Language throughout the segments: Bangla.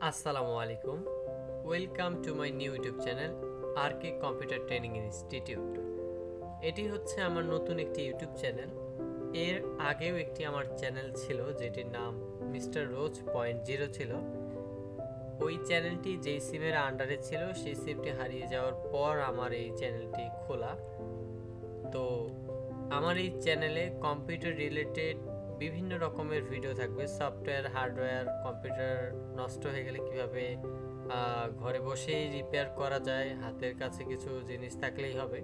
আসসালামু আলাইকুম। Welcome to my new YouTube channel RK computer training institute. এটি হচ্ছে আমার নতুন একটি ইউটিউব চ্যানেল। এর আগেও একটি আমার চ্যানেল ছিল যেটির নাম মিস্টার রোজ পয়েন্ট জিরো ছিল। ওই চ্যানেলটি যেই সিমের আন্ডারে ছিল সেই সিমটি হারিয়ে যাওয়ার পর আমার এই চ্যানেলটি খোলা। তো আমার এই চ্যানেলে কম্পিউটার রিলেটেড বিভিন্ন রকমের ভিডিও থাকবে। সফটওয়্যার, হার্ডওয়্যার, কম্পিউটার নষ্ট হয়ে গেলে কীভাবে ঘরে বসেই রিপেয়ার করা যায়, হাতের কাছে কিছু জিনিস থাকলেই হবে।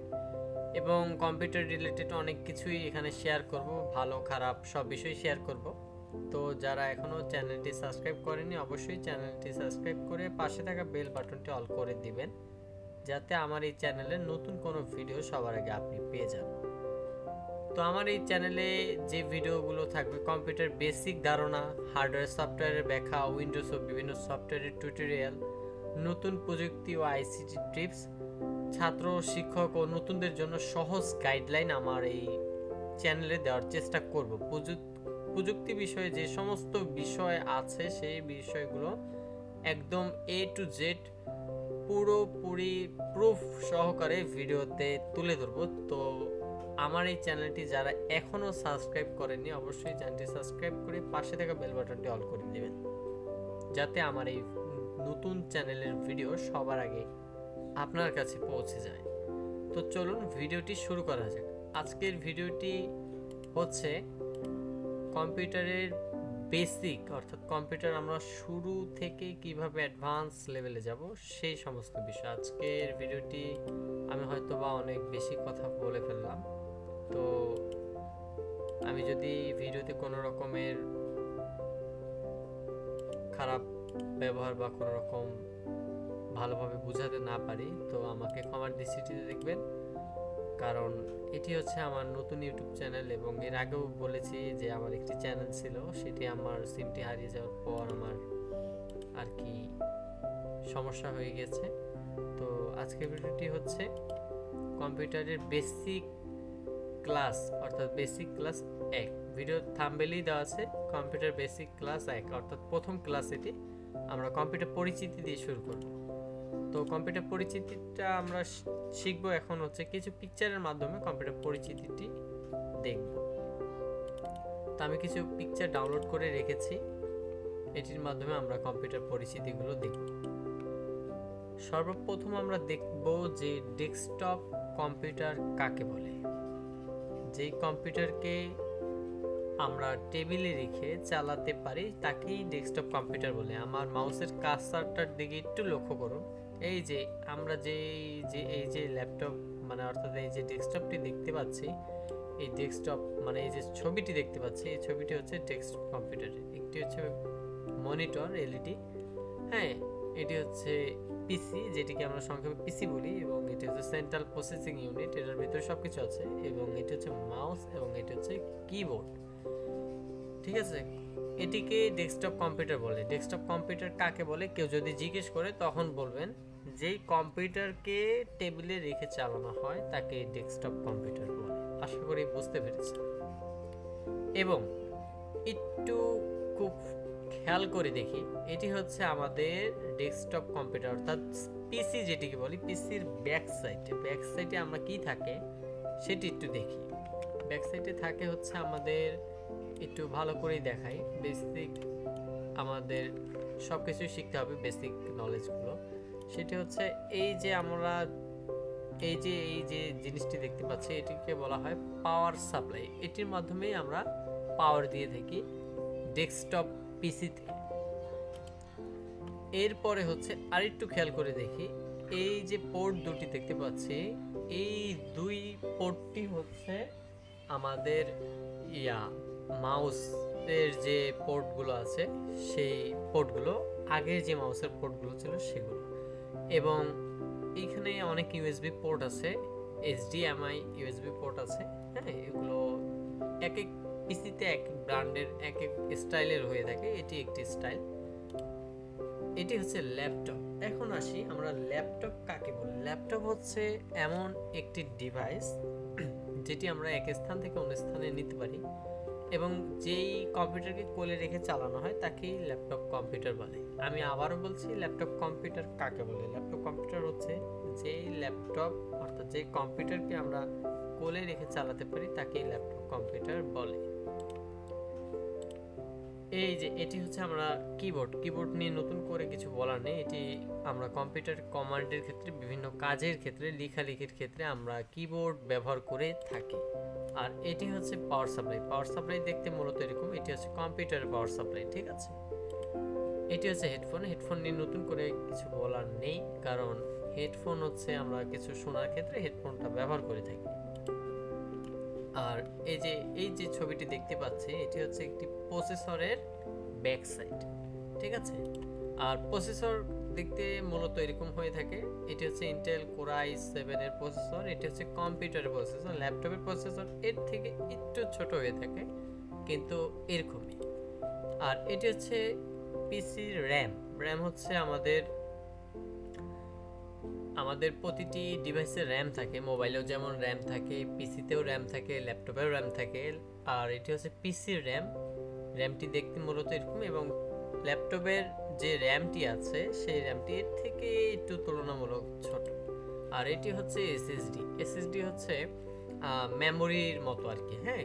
এবং কম্পিউটার রিলেটেড অনেক কিছুই এখানে শেয়ার করব, ভালো খারাপ সব বিষয় শেয়ার করব। তো যারা এখনও চ্যানেলটি সাবস্ক্রাইব করেনি অবশ্যই চ্যানেলটি সাবস্ক্রাইব করে পাশে থাকা বেল বাটনটি অল করে দিবেন, যাতে আমার এই চ্যানেলের নতুন কোনো ভিডিও সবার আগে আপনি পেয়ে যান। তো আমার এই চ্যানেলে যে ভিডিওগুলো থাকবে কম্পিউটার বেসিক ধারণা, হার্ডওয়্যার সফটওয়্যারের ব্যাখ্যা, উইন্ডোজ ও বিভিন্ন সফটওয়্যারের টিউটোরিয়াল, নতুন প্রযুক্তি ও আইসিটি টিপস, ছাত্র, শিক্ষক ও নতুনদের জন্য সহজ গাইডলাইন আমার এই চ্যানেলে দেওয়ার চেষ্টা করব। প্রযুক্তি বিষয়ে যে সমস্ত বিষয় আছে সেই বিষয়গুলো একদম A to Z পুরোপুরি প্রুফ সহকারে ভিডিওতে তুলে ধরবো। তো আমার এই চ্যানেলটি যারা এখনও সাবস্ক্রাইব করেননি অবশ্যই চ্যানেলটি সাবস্ক্রাইব করে পাশে থাকা বেল বাটনটি অল করে দেবেন, যাতে আমার এই নতুন চ্যানেলের ভিডিও সবার আগে আপনার কাছে পৌঁছে যায়। তো চলুন ভিডিওটি শুরু করা যাক। আজকের ভিডিওটি হচ্ছে কম্পিউটারের বেসিক, অর্থাৎ কম্পিউটার আমরা শুরু থেকে কিভাবে অ্যাডভান্স লেভেলে যাব সেই সমস্ত বিষয়। আজকের ভিডিওটি আমি হয়তো বা অনেক বেশি কথা বলে ফেললাম। তো আমি যদি ভিডিওতে কোনো রকমের খারাপ ব্যবহার বা কোনো রকম ভালোভাবে বোঝাতে না পারি তো আমাকে ক্ষমার দৃষ্টিতে দেখবেন, কারণ এটি হচ্ছে আমার নতুন ইউটিউব চ্যানেল। এবং এর আগেও বলেছি যে আমার একটি চ্যানেল ছিল, সেটি আমার সিমটি হারিয়ে যাওয়ার পর আমার আর কি সমস্যা হয়ে গেছে। তো আজকের ভিডিওটি হচ্ছে কম্পিউটারের বেসিক ক্লাস, অর্থাৎ বেসিক ক্লাস 1। ভিডিও থাম্বনেলেই দেওয়া আছে কম্পিউটার বেসিক ক্লাস 1, অর্থাৎ প্রথম ক্লাস। এটি আমরা কম্পিউটার পরিচিতি দিয়ে শুরু করব। তো কম্পিউটার পরিচিতিটা আমরা শিখব এখন হচ্ছে কিছু পিকচারের মাধ্যমে কম্পিউটার পরিচিতিটি দেখব। তো আমি কিছু পিকচার ডাউনলোড করে রেখেছি, এটির মাধ্যমে আমরা কম্পিউটার পরিচিতিগুলো দেখব। সর্বপ্রথম আমরা দেখব যে ডেস্কটপ কম্পিউটার কাকে বলে। যেই কম্পিউটারকে আমরা টেবিলে রেখে চালাতে পারি তাকেই ডেস্কটপ কম্পিউটার বলে। আমার মাউসের কার্সারটার দিকে একটু লক্ষ্য করুন। এই যে আমরা এই যে ল্যাপটপ মানে অর্থাৎ এই যে ডেস্কটপটি দেখতে পাচ্ছি, এই ডেস্কটপ মানে এই যে ছবিটি দেখতে পাচ্ছি, এই ছবিটি হচ্ছে ডেস্কটপ কম্পিউটারের। একটি হচ্ছে মনিটর এলইডি, হ্যাঁ, এটি হচ্ছে পিসি, যেটিকে আমরা সংক্ষেপে পিসি বলি, এবং এটি হচ্ছে সেন্ট্রাল প্রসেসিং ইউনিট, এটার ভিতরে সব কিছু আছে, এবং এটি হচ্ছে মাউস, এবং এটি হচ্ছে কিবোর্ড। ঠিক আছে, এটিকে ডেস্কটপ কম্পিউটার বলে। ডেস্কটপ কম্পিউটার কাকে বলে কেউ যদি জিজ্ঞেস করে তখন বলবেন যেই কম্পিউটারকে টেবিলে রেখে চালানো হয় তাকে ডেস্কটপ কম্পিউটার বলে। আশা করি বুঝতে পেরেছি। এবং একটু খুব খেয়াল করে দেখি, এটি হচ্ছে আমাদের ডেস্কটপ কম্পিউটার অর্থাৎ পিসি যেটিকে বলি। পিসির ব্যাক সাইডে আমরা কি থাকে সেটি একটু দেখি। ব্যাক সাইডে থাকে হচ্ছে আমাদের, একটু ভালো করেই দেখাই, বেসিক আমাদের সব কিছুই শিখতে হবে, বেসিক নলেজগুলো। সেটি হচ্ছে এই যে আমরা এই যে জিনিসটি দেখতে পাচ্ছি এটিকে বলা হয় পাওয়ার সাপ্লাই। এটির মাধ্যমেই আমরা পাওয়ার দিয়ে থাকি ডেস্কটপ পিসিতে। এরপরে হচ্ছে আরেকটু খেয়াল করে দেখি, এই যে পোর্ট দুটি দেখতে পাচ্ছি, এই দুই পোর্টটি হচ্ছে আমাদের মাউসের যে পোর্টগুলো আছে সেই পোর্টগুলো, আগের যে মাউসের পোর্টগুলো ছিল সেগুলো। এবং এইখানে অনেক ইউএসবি পোর্ট আছে, এইচডিএমআই ইউএসবি পোর্ট আছে, হ্যাঁ, এগুলো এক এক পিসিতে এক ব্র্যান্ডের এক এক স্টাইলের হয়ে থাকে, এটি একটি স্টাইল। এটি হচ্ছে ল্যাপটপ। এখন আসি আমরা ল্যাপটপ কাকে বলি। ল্যাপটপ হচ্ছে এমন একটি ডিভাইস যেটি আমরা এক স্থান থেকে অন্য স্থানে নিতে পারি। এবং যেই কম্পিউটারকে কোলে রেখে চালানো হয় তাকেই ল্যাপটপ কম্পিউটার বলে। আমি আবারও বলছি, ল্যাপটপ কম্পিউটার কাকে বলে? ল্যাপটপ কম্পিউটার হচ্ছে যেই ল্যাপটপ অর্থাৎ যেই কম্পিউটারকে আমরা কোলে রেখে চালাতে পারি তাকেই ল্যাপটপ কম্পিউটার বলে। এই যে এটি হচ্ছে আমরা কিবোর্ড নিয়ে নতুন করে কিছু বলার নেই। এটি আমরা কম্পিউটার কমান্ডের ক্ষেত্রে, বিভিন্ন কাজের ক্ষেত্রে, লেখালেখির ক্ষেত্রে আমরা কিবোর্ড ব্যবহার করে থাকি। আর এটি হচ্ছে পাওয়ার সাপ্লাই দেখতে মূলত এরকম। এটি হচ্ছে কম্পিউটারের পাওয়ার সাপ্লাই, ঠিক আছে। এটি হচ্ছে হেডফোন নিয়ে নতুন করে কিছু বলার নেই, কারণ হেডফোন হচ্ছে আমরা কিছু শোনার ক্ষেত্রে হেডফোনটা ব্যবহার করে থাকি। আর এই যে ছবিটি দেখতে পাচ্ছি, এটি হচ্ছে একটি প্রসেসরের ব্যাক সাইড, ঠিক আছে। আর প্রসেসর দেখতে মূলত এরকম হয়ে থাকে। এটি হচ্ছে ইন্টেল কোর i7 এর প্রসেসর। এটি হচ্ছে কম্পিউটারের প্রসেসর। ল্যাপটপের প্রসেসর এর থেকে একটু ছোট হয়ে থাকে, কিন্তু এরকমই। আর এটি হচ্ছে পিসির র্যাম হচ্ছে আমাদের প্রতিটি ডিভাইসে র্যাম থাকে। মোবাইলেও যেমন র্যাম থাকে, পিসিতেও র্যাম থাকে, ল্যাপটপেও র্যাম থাকে। আর এটি হচ্ছে পিসির র্যামটি দেখতে মূলত এরকম, এবং ল্যাপটপের যে র্যামটি আছে সেই র্যামটি এর থেকে একটু তুলনামূলক ছোট। আর এটি হচ্ছে এসএসডি হচ্ছে মেমোরির মতো আর কি। হ্যাঁ,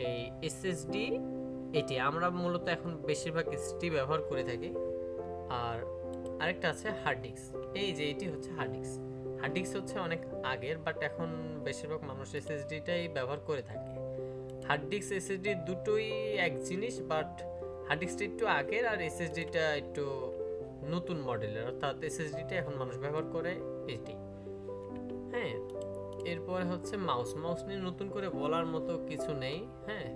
এই এসএসডি এটি আমরা মূলত এখন বেশিরভাগ এসএসডি ব্যবহার করে থাকি। আর আরেকটা আছে হার্ড ডিস্ক। এই যে এটি হচ্ছে হার্ড ডিস্ক হচ্ছে অনেক আগের, বাট এখন বেশিরভাগ মানুষ এসএসডিটাই ব্যবহার করে থাকে। হার্ড ডিস্ক এসএসডি দুটোই এক জিনিস, বাট হার্ড ডিস্কটা একটু আগের আর এসএসডিটা একটু নতুন মডেলের, অর্থাৎ এসএসডিটা এখন মানুষ ব্যবহার করে এটি। হ্যাঁ, এরপরে হচ্ছে মাউস নিয়ে নতুন করে বলার মতো কিছু নেই। হ্যাঁ,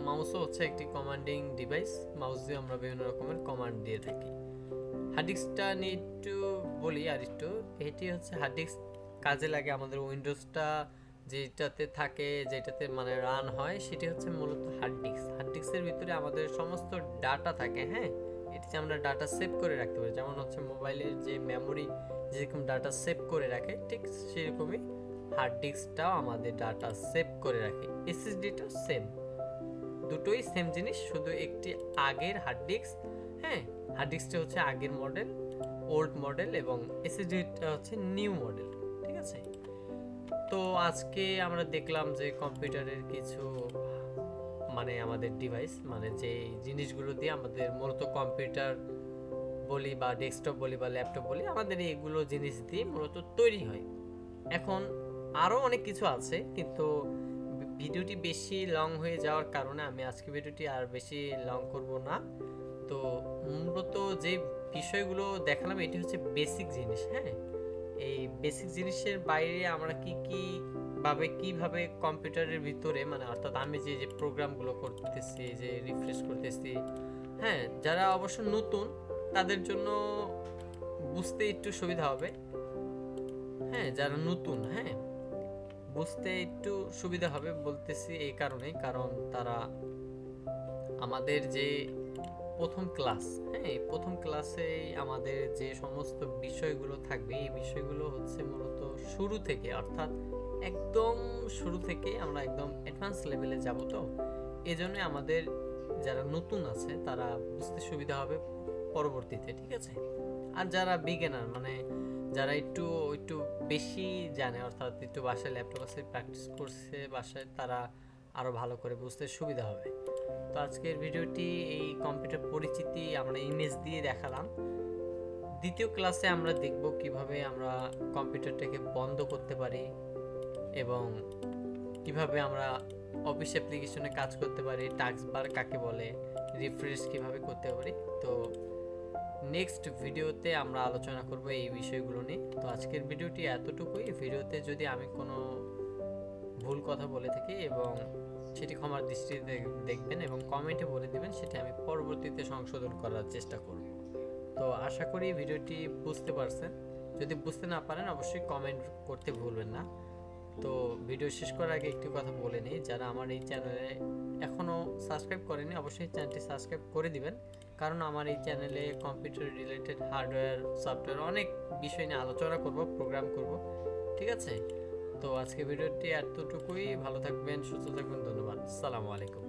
মাউসও হচ্ছে একটি কমান্ডিং ডিভাইস। মাউস দিয়ে আমরা বিভিন্ন রকমের কমান্ড দিয়ে থাকি। হার্ড ডিস্কটা নিয়ে একটু বলি আর একটু। এটি হচ্ছে হার্ড ডিস্ক কাজে লাগে আমাদের উইন্ডোজটা যেটাতে মানে রান হয়, সেটি হচ্ছে মূলত হার্ড ডিস্কের ভিতরে আমাদের সমস্ত ডাটা থাকে। হ্যাঁ, এটিতে আমরা ডাটা সেভ করে রাখতে পারি। যেমন হচ্ছে মোবাইলের যে মেমোরি যেরকম ডাটা সেভ করে রাখে, ঠিক সেরকমই হার্ড ডিস্কটাও আমাদের ডাটা সেভ করে রাখে। এসএসডিটাও সেম, দুটোই সেম জিনিস, শুধু একটি আগের হার্ড ডিস্ক। হ্যাঁ, হার্ড ডিস্কটা হচ্ছে আগের মডেল, ওল্ড মডেল, এবং এসএসডিটা হচ্ছে নিউ মডেল, ঠিক আছে। তো আজকে আমরা দেখলাম যে কম্পিউটারের কিছু মানে আমাদের ডিভাইস, মানে যে জিনিসগুলো দিয়ে আমাদের মূলত কম্পিউটার বলি বা ডেস্কটপ বলি বা ল্যাপটপ বলি, আমাদের এইগুলো জিনিস দিয়ে মূলত তৈরি হয়। এখন আরও অনেক কিছু আছে, কিন্তু ভিডিওটি বেশি লং হয়ে যাওয়ার কারণে আমি আজকে ভিডিওটি আর বেশি লং করব না। তো মূলত যে বিষয়গুলো দেখালাম এটি হচ্ছে বেসিক জিনিস। হ্যাঁ, এই বেসিক জিনিসের বাইরে আমরা কিভাবে কম্পিউটারের ভিতরে, মানে অর্থাৎ আমি যে প্রোগ্রামগুলো করতেছি, যে রিফ্রেশ করতেছি, হ্যাঁ, যারা অবশ্য নতুন তাদের জন্য বুঝতে একটু সুবিধা হবে। হ্যাঁ, যারা নতুন, হ্যাঁ, বুঝতে একটু সুবিধা হবে বলতেছি এই কারণেই, কারণ তারা আমাদের যে প্রথম ক্লাস, হ্যাঁ, এই প্রথম ক্লাসে আমাদের যে সমস্ত বিষয়গুলো থাকবে, এই বিষয়গুলো হচ্ছে মূলত শুরু থেকে, অর্থাৎ একদম শুরু থেকে আমরা একদম অ্যাডভান্স লেভেলে যাব। তো এজন্য আমাদের যারা নতুন আছে তারা বুঝতে সুবিধা হবে পরবর্তীতে, ঠিক আছে। আর যারা বিগিনার, মানে যারা একটু একটু বেশি জানে, অর্থাৎ একটু বাসায় ল্যাপটপ আছে, প্র্যাকটিস করছে বাসায়, তারা আরও ভালো করে বুঝতে সুবিধা হবে। তো আজকের ভিডিওটি এই কম্পিউটার পরিচিতি আমরা ইমেজ দিয়ে দেখালাম। দ্বিতীয় ক্লাসে আমরা দেখব কিভাবে আমরা কম্পিউটারটাকে বন্ধ করতে পারি এবং কিভাবে আমরা অফিস অ্যাপ্লিকেশনে কাজ করতে পারি, টাস্ক বার কাকে বলে, রিফ্রেশ কিভাবে করতে পারি। তো নেক্সট ভিডিওতে আমরা আলোচনা করব এই বিষয়গুলো নিয়ে। তো আজকের ভিডিওটি এতটুকুই। ভিডিওতে যদি আমি কোনো ভুল কথা বলে থাকি এবং সেটি ক্ষমার দৃষ্টিতে দেখবেন এবং কমেন্টে বলে দেবেন, সেটি আমি পরবর্তীতে সংশোধন করার চেষ্টা করব। তো আশা করি ভিডিওটি বুঝতে পারছেন। যদি বুঝতে না পারেন অবশ্যই কমেন্ট করতে ভুলবেন না। তো ভিডিও শেষ করার আগে একটি কথা বলে নিই, যারা আমার এই চ্যানেলে এখনও সাবস্ক্রাইব করেনি অবশ্যই চ্যানেলটি সাবস্ক্রাইব করে দিবেন, কারণ আমার এই চ্যানেলে কম্পিউটার রিলেটেড হার্ডওয়্যার সফটওয়্যার অনেক বিষয় নিয়ে আলোচনা করব, প্রোগ্রাম করব, ঠিক আছে। তো আজকে ভিডিওটি এতটুকুই। ভালো থাকবেন, সুস্থ থাকবেন। ধন্যবাদ। আসসালামু আলাইকুম।